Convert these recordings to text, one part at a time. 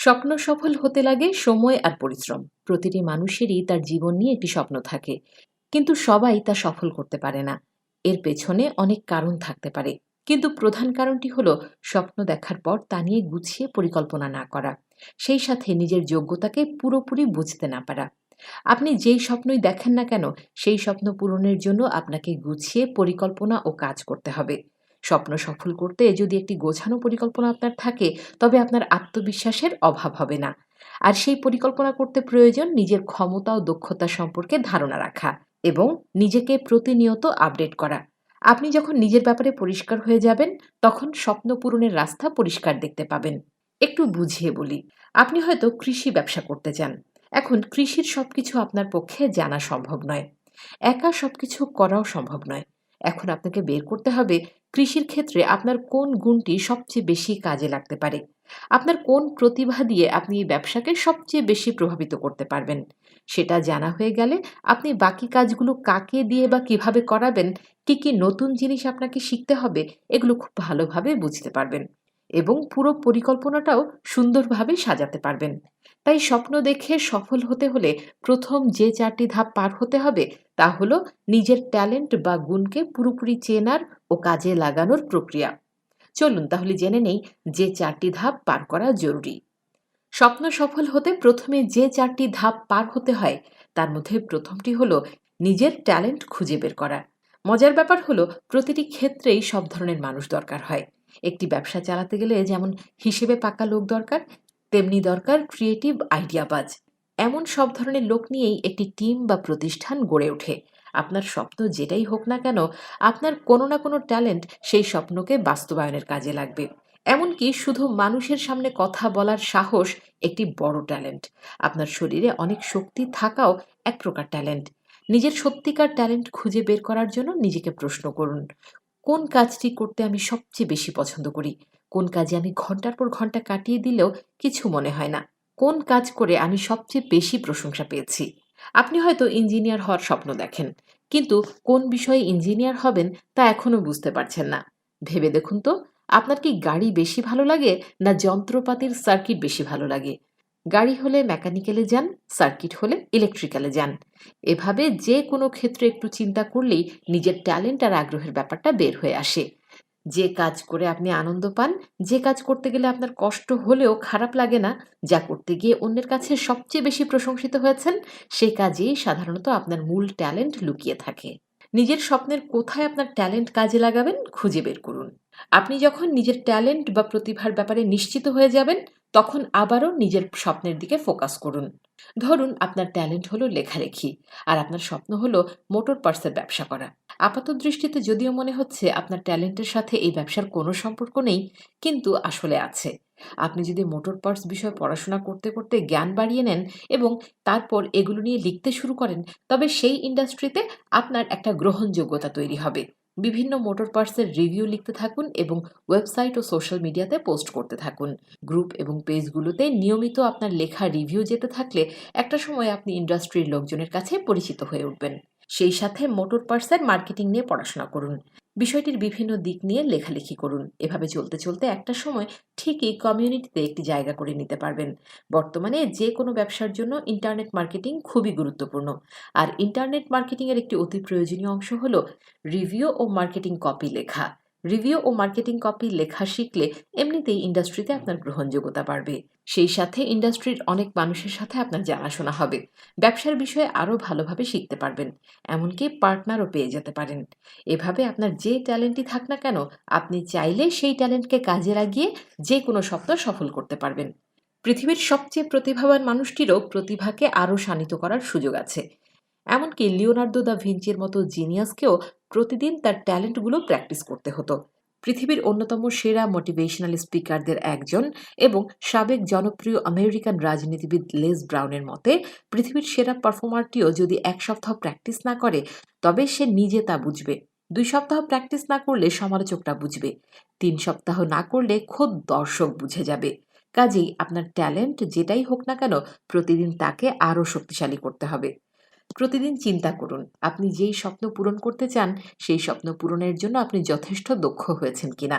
স্বপ্ন সফল হতে লাগে সময় আর পরিশ্রম। প্রতিটি মানুষেরই তার জীবন নিয়ে একটি স্বপ্ন থাকে, কিন্তু সবাই তা সফল করতে পারে না। এর পেছনে অনেক কারণ থাকতে পারে, কিন্তু প্রধান কারণটি হলো স্বপ্ন দেখার পর তা নিয়ে গুছিয়ে পরিকল্পনা না করা, সেই সাথে নিজের যোগ্যতাকে পুরোপুরি বুঝতে না পারা। আপনি যেই স্বপ্নই দেখেন না কেন, সেই স্বপ্ন পূরণের জন্য আপনাকে গুছিয়ে পরিকল্পনা ও কাজ করতে হবে। স্বপ্ন সফল করতে যদি একটি গোছানো পরিকল্পনা আপনার থাকে, তবে আপনার আত্মবিশ্বাসের অভাব হবে না। আর সেই পরিকল্পনা করতে প্রয়োজন নিজের ক্ষমতা ও দক্ষতা সম্পর্কে ধারণা রাখা এবং নিজেকে প্রতিনিয়ত আপডেট করা। আপনি যখন নিজের ব্যাপারে পরিষ্কার হয়ে যাবেন, তখন স্বপ্ন পূরণের রাস্তা পরিষ্কার দেখতে পাবেন। একটু বুঝিয়ে বলি। আপনি হয়তো কৃষি ব্যবসা করতে চান। এখন কৃষির সবকিছু আপনার পক্ষে জানা সম্ভব নয়। একা সবকিছু করাও সম্ভব নয়। এখন আপনাকে বের করতে হবে কৃষির ক্ষেত্রে আপনার কোন গুণটি সবচেয়ে বেশি কাজে লাগতে পারে। আপনার কোন প্রতিভা দিয়ে আপনি এই ব্যবসাকে সবচেয়ে বেশি প্রভাবিত করতে পারবেন। সেটা জানা হয়ে গেলে আপনি বাকি কাজগুলো কাকে দিয়ে বা কিভাবে করাবেন, কি নতুন জিনিস আপনাকে শিখতে হবে, এগুলো খুব ভালোভাবে বুঝতে পারবেন এবং পুরো পরিকল্পনাটাও সুন্দরভাবে সাজাতে পারবেন। তাই স্বপ্ন দেখে সফল হতে হলে প্রথম যে ৪টি ধাপ পার হতে হবে, তা হলো নিজের ট্যালেন্ট বা গুণকে পুরোপুরি চেনার ও কাজে লাগানোর প্রক্রিয়া। চলুন তাহলে জেনে নেই যে ৪টি ধাপ পার করা জরুরি। স্বপ্ন সফল হতে প্রথমে যে ৪টি ধাপ পার হতে হয়, তার মধ্যে প্রথমটি হলো নিজের ট্যালেন্ট খুঁজে বের করা। মজার ব্যাপার হলো প্রতিটি ক্ষেত্রেই সব ধরনের মানুষ দরকার হয়। একটি ব্যবসা চালাতে গেলে যেমন হিসেবে পাকা লোক দরকার, তেমনি দরকার ক্রিয়েটিভ আইডিয়াবাজ। এমন সব ধরনের লোক নিয়েই একটি টিম বা প্রতিষ্ঠান গড়ে ওঠে। আপনার স্বপ্ন যেটাই হোক না কেন, আপনার কোনো না কোনো ট্যালেন্ট সেই স্বপ্নকে বাস্তবায়নের কাজে লাগবে। এমনকি শুধু মানুষের সামনে কথা বলার সাহস একটি বড় ট্যালেন্ট। আপনার শরীরে অনেক শক্তি থাকাও এক প্রকার ট্যালেন্ট। নিজের সত্যিকার ট্যালেন্ট খুঁজে বের করার জন্য নিজেকে প্রশ্ন করুন, কোন কাজটি করতে আমি সবচেয়ে বেশি পছন্দ করি? কোন কাজে আমি ঘন্টার পর ঘন্টা কাটিয়ে দিলেও কিছু মনে হয় না? কোন কাজ করে আমি সবচেয়ে বেশি প্রশংসা পেয়েছি? আপনি হয়তো ইঞ্জিনিয়ার হওয়ার স্বপ্ন দেখেন, কিন্তু কোন বিষয়ে ইঞ্জিনিয়ার হবেন তা এখনো বুঝতে পারছেন না। ভেবে দেখুন তো, আপনার কি গাড়ি বেশি ভালো লাগে, না যন্ত্রপাতির সার্কিট বেশি ভালো লাগে? গাড়ি হলে মেকানিক্যালে যান, সার্কিট হলে ইলেকট্রিক্যালে যান। এভাবে যে কোনো ক্ষেত্রে একটু চিন্তা করলেই নিজের ট্যালেন্ট আর আগ্রহের ব্যাপারটা বের হয়ে আসে। যে কাজ করে আপনি আনন্দ পান, যে কাজ করতে গেলে আপনার কষ্ট হলেও খারাপ লাগে না, যা করতে গিয়ে অন্যের কাছে সবচেয়ে বেশি প্রশংসিত হয়েছেন, সে কাজেই সাধারণত আপনার মূল ট্যালেন্ট লুকিয়ে থাকে। নিজের স্বপ্নের কোথায় আপনার ট্যালেন্ট কাজে লাগাবেন খুঁজে বের করুন। আপনি যখন নিজের ট্যালেন্ট বা প্রতিভার ব্যাপারে নিশ্চিত হয়ে যাবেন, তখন আবারও নিজের স্বপ্নের দিকে ফোকাস করুন। ধরুন আপনার ট্যালেন্ট হলো লেখালেখি, আর আপনার স্বপ্ন হলো মোটর পার্টসের ব্যবসা করা। আপাত দৃষ্টিতে যদিও মনে হচ্ছে আপনার ট্যালেন্টের সাথে এই ব্যবসার কোনো সম্পর্ক নেই, কিন্তু আসলে আছে। আপনি যদি মোটর পার্টস বিষয়ে পড়াশোনা করতে করতে জ্ঞান বাড়িয়ে নেন এবং তারপর এগুলো নিয়ে লিখতে শুরু করেন, তবে সেই ইন্ডাস্ট্রিতে আপনার একটা গ্রহণযোগ্যতা তৈরি হবে। বিভিন্ন মোটর পার্টসের রিভিউ লিখতে থাকুন এবং ওয়েবসাইট ও সোশ্যাল মিডিয়াতে পোস্ট করতে থাকুন। গ্রুপ এবং পেজগুলোতে নিয়মিত আপনার লেখা রিভিউ যেতে থাকলে একটা সময় আপনি ইন্ডাস্ট্রির লোকজনের কাছে পরিচিত হয়ে উঠবেন। সেই সাথে মোটর পার্টসের মার্কেটিং নিয়ে পড়াশোনা করুন। বিষয়টির বিভিন্ন দিক নিয়ে লেখালেখি করুন। এভাবে চলতে চলতে একটা সময় ঠিকই কমিউনিটিতে একটি জায়গা করে নিতে পারবেন। বর্তমানে যে কোনো ব্যবসার জন্য ইন্টারনেট মার্কেটিং খুবই গুরুত্বপূর্ণ। আর ইন্টারনেট মার্কেটিং এর একটি অতি প্রয়োজনীয় অংশ হলো রিভিউ ও মার্কেটিং কপি লেখা। রিভিউ ও মার্কেটিং কপি লেখা শিখলে এমনিতেই ইন্ডাস্ট্রিতে আপনার গ্রহণযোগ্যতা বাড়বে। সেই সাথে ইন্ডাস্ট্রির অনেক মানুষের সাথে আপনার জানাশোনা হবে। ব্যবসার বিষয়ে আরও ভালোভাবে শিখতে পারবেন। এমনকি পার্টনারও পেয়ে যেতে পারেন। এভাবে আপনার যে ট্যালেন্টই থাক না কেন, আপনি চাইলে সেই ট্যালেন্টকে কাজে লাগিয়ে যে কোনো স্বপ্ন সফল করতে পারবেন। পৃথিবীর সবচেয়ে প্রতিভাবান মানুষটিরও প্রতিভাকে আরও শানিত করার সুযোগ আছে। এমনকি লিওনার্দো দা ভিঞ্চির মতো জিনিয়াসকেও প্রতিদিন তার ট্যালেন্টগুলো প্র্যাকটিস করতে হতো। পৃথিবীর অন্যতম সেরা মোটিভেশনাল স্পিকারদের একজন এবং সাবেক জনপ্রিয় আমেরিকান রাজনীতিবিদ লেস ব্রাউনের মতে, পৃথিবীর সেরা পারফর্মারটিও যদি ১ সপ্তাহ প্র্যাকটিস না করে, তবে সে নিজে তা বুঝবে। ২ সপ্তাহ প্র্যাকটিস না করলে সমালোচকরা বুঝবে। ৩ সপ্তাহ না করলে খোদ দর্শক বুঝে যাবে। কাজেই আপনার ট্যালেন্ট যেটাই হোক না কেন, প্রতিদিন তাকে আরও শক্তিশালী করতে হবে। প্রতিদিন চিন্তা করুন, আপনি যেই স্বপ্ন পূরণ করতে চান, সেই স্বপ্ন পূরণের জন্য আপনি যথেষ্ট দক্ষ হয়েছেন কিনা,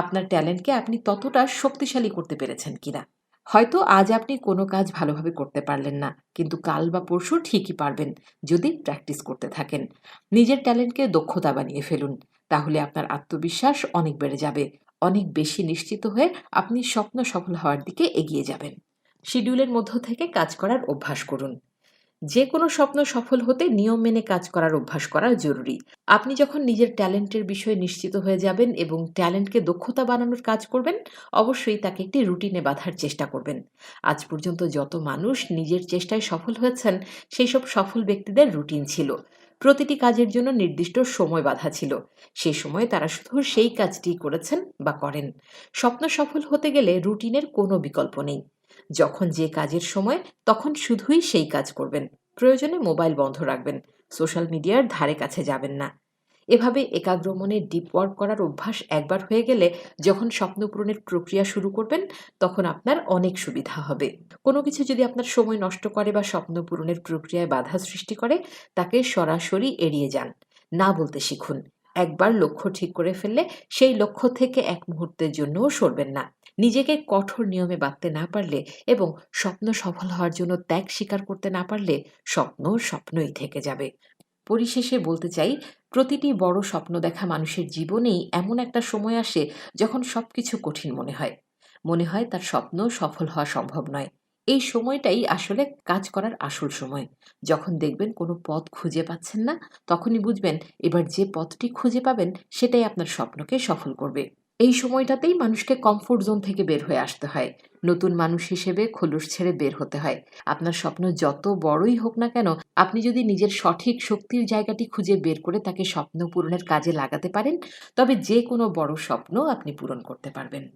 আপনার ট্যালেন্টকে আপনি ততটা শক্তিশালী করতে পেরেছেন কিনা। হয়তো আজ আপনি কোনো কাজ ভালোভাবে করতে পারলেন না, কিন্তু কাল বা পরশু ঠিকই পারবেন যদি প্র্যাকটিস করতে থাকেন। নিজের ট্যালেন্টকে দক্ষতা বানিয়ে ফেলুন। তাহলে আপনার আত্মবিশ্বাস অনেক বেড়ে যাবে। অনেক বেশি নিশ্চিত হয়ে আপনি স্বপ্ন সফল হওয়ার দিকে এগিয়ে যাবেন। শিডিউলের মধ্য থেকে কাজ করার অভ্যাস করুন। যে কোনো স্বপ্ন সফল হতে নিয়ম মেনে কাজ করার অভ্যাস করা জরুরি। আপনি যখন নিজের ট্যালেন্টের বিষয়ে নিশ্চিত হয়ে যাবেন এবং ট্যালেন্টকে দক্ষতা বানানোর কাজ করবেন, অবশ্যই তাকে একটি রুটিনে বাঁধার চেষ্টা করবেন। আজ পর্যন্ত যত মানুষ নিজের চেষ্টায় সফল হয়েছেন, সেই সব সফল ব্যক্তিদের রুটিন ছিল। প্রতিটি কাজের জন্য নির্দিষ্ট সময় বাঁধা ছিল। সেই সময়ে তারা শুধু সেই কাজটি করেছেন বা করেন। স্বপ্ন সফল হতে গেলে রুটিনের কোনো বিকল্প নেই। যখন যে কাজের সময়, তখন শুধুই সেই কাজ করবেন। প্রয়োজনে মোবাইল বন্ধ রাখবেন। সোশ্যাল মিডিয়ার ধারে কাছে যাবেন না। এভাবে একাগ্র মনে ডিপ ওয়ার্ক করার অভ্যাস একবার হয়ে গেলে যখন স্বপ্ন পূরণের প্রক্রিয়া শুরু করবেন, তখন আপনার অনেক সুবিধা হবে। কোনো কিছু যদি আপনার সময় নষ্ট করে বা স্বপ্ন পূরণের প্রক্রিয়ায় বাধা সৃষ্টি করে, তাকে সরাসরি এড়িয়ে যান। না বলতে শিখুন। একবার লক্ষ্য ঠিক করে ফেললে সেই লক্ষ্য থেকে এক মুহূর্তের জন্যও সরবেন না। নিজেকে কঠোর নিয়মে বাঁধতে না পারলে এবং স্বপ্ন সফল হওয়ার জন্য ত্যাগ স্বীকার করতে না পারলে স্বপ্ন স্বপ্নই থেকে যাবে। পরিশেষে বলতে চাই, প্রতিটি বড় স্বপ্ন দেখা মানুষের জীবনেই এমন একটা সময় আসে যখন সবকিছু কঠিন মনে হয়। মনে হয় তার স্বপ্ন সফল হওয়া সম্ভব নয়। এই সময়টাই আসলে কাজ করার আসল সময়। যখন দেখবেন কোনো পথ খুঁজে পাচ্ছেন না, তখনই বুঝবেন এবার যে পথটি খুঁজে পাবেন সেটাই আপনার স্বপ্নকে সফল করবে। এই সময়টাতেই মানুষকে কমফোর্ট জোন থেকে বের হয়ে আসতে হয়। নতুন মানুষ হিসেবে খোলস ছেড়ে বের হতে হয়। আপনার স্বপ্ন যত বড়ই হোক না কেন, আপনি যদি নিজের সঠিক শক্তির জায়গাটি খুঁজে বের করে তাকে স্বপ্ন পূরণের কাজে লাগাতে পারেন, তবে যে কোনো বড় স্বপ্ন আপনি পূরণ করতে পারবেন।